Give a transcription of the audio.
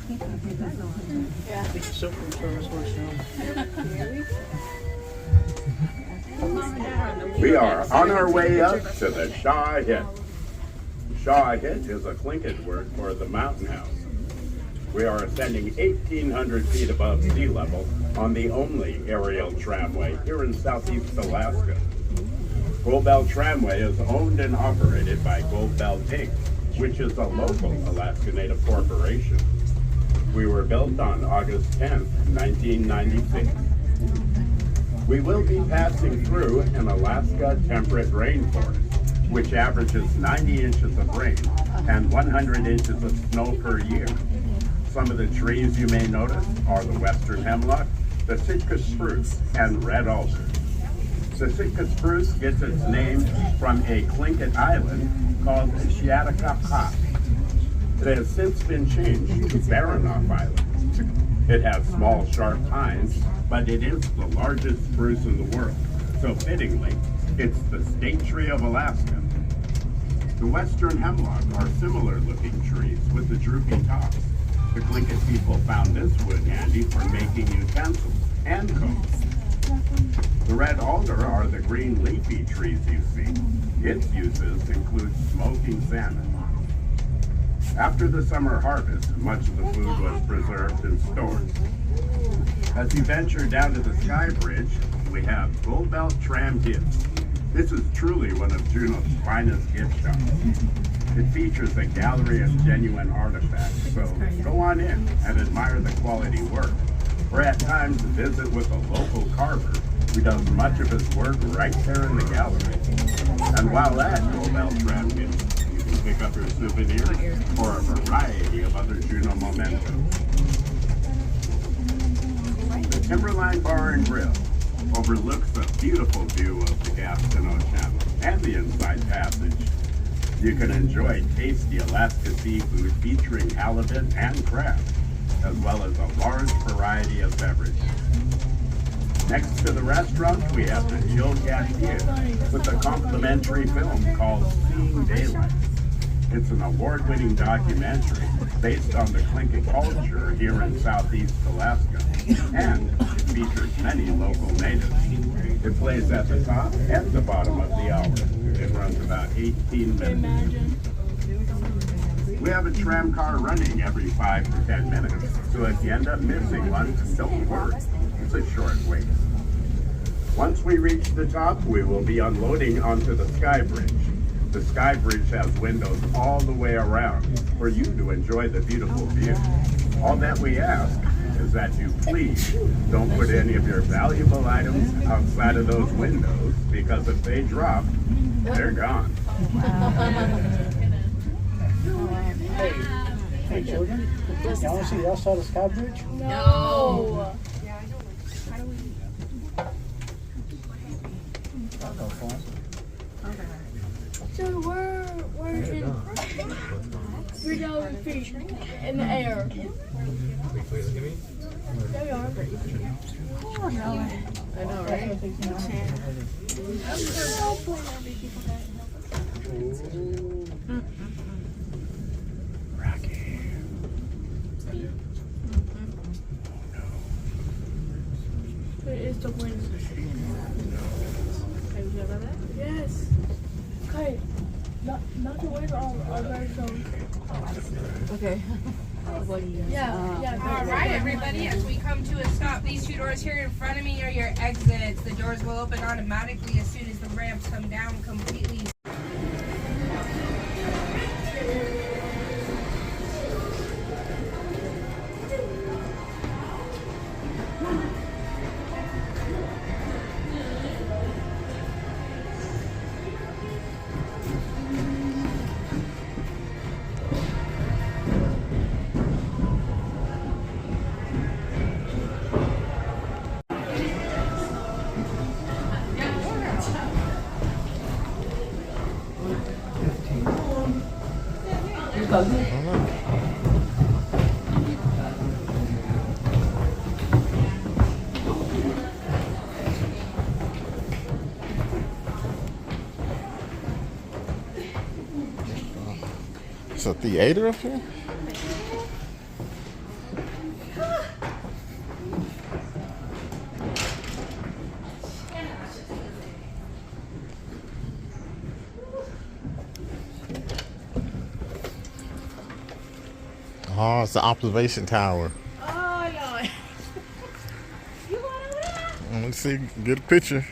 Yeah. We are on our way up to the Shaw Hit. Shaw Hit is a Tlingit word for the mountain house. We are ascending 1,800 feet above sea level on the only aerial tramway here in southeast Alaska. Gold Belt Tramway is owned and operated by Gold Belt Inc., which is a local Alaska Native corporation. We were built on August 10th, 1996. We will be passing through an Alaska temperate rainforest, which averages 90 inches of rain and 100 inches of snow per year. Some of the trees you may notice are the western hemlock, the Sitka spruce, and red alder. The Sitka spruce gets its name from a Tlingit island called Shiatakapa. It has since been changed to Baranof Island. It has small, sharp pines, but it is the largest spruce in the world. So fittingly, it's the state tree of Alaska. The western hemlock are similar looking trees with the droopy tops. The Tlingit people found this wood handy for making utensils and coats. The red alder are the green leafy trees you see. Its uses include smoking salmon. After the summer harvest, much of the food was preserved in stores. As you venture down to the Sky Bridge, we have Gold Belt Tram Gifts. This is truly one of Juneau's finest gift shops. It features a gallery of genuine artifacts, so go on in and admire the quality work, or at times visit with a local carver who does much of his work right there in the gallery. And while at Gold Belt Tram Gifts, you can pick up your souvenirs or a variety of other Juneau mementos. The Timberline Bar and Grill overlooks a beautiful view of the Gastineau Channel and the Inside Passage. You can enjoy tasty Alaska seafood featuring halibut and crab, as well as a large variety of beverages. Next to the restaurant, we have the Chill Cashier with a complimentary film called Seeing Daylight. It's an award-winning documentary based on the Tlingit culture here in southeast Alaska, and it features many local natives. It plays at the top and the bottom of the hour. It runs about 18 minutes. We have a tram car running every 5 to 10 minutes, so if you end up missing one, don't worry. It's a short wait. Once we reach the top, we will be unloading onto the Sky Bridge. The Sky Bridge has windows all the way around for you to enjoy the beautiful view. All that we ask is that you please don't put any of your valuable items outside of those windows, because if they drop, they're gone. Hey children, y'all want to see the outside of the Sky Bridge? No. So we're going fish in the air. There we are. Oh no. I know, right? Rocky. Where is the wind? Yes. Okay. Not the wind are very strong. Okay. Yeah. All right, everybody, as we come to a stop, these two doors here in front of me are your exits. The doors will open automatically as soon as the ramps come down completely. It's a theater up here? Oh, it's the observation tower. Oh, Lord. You want to Let's see, get a picture.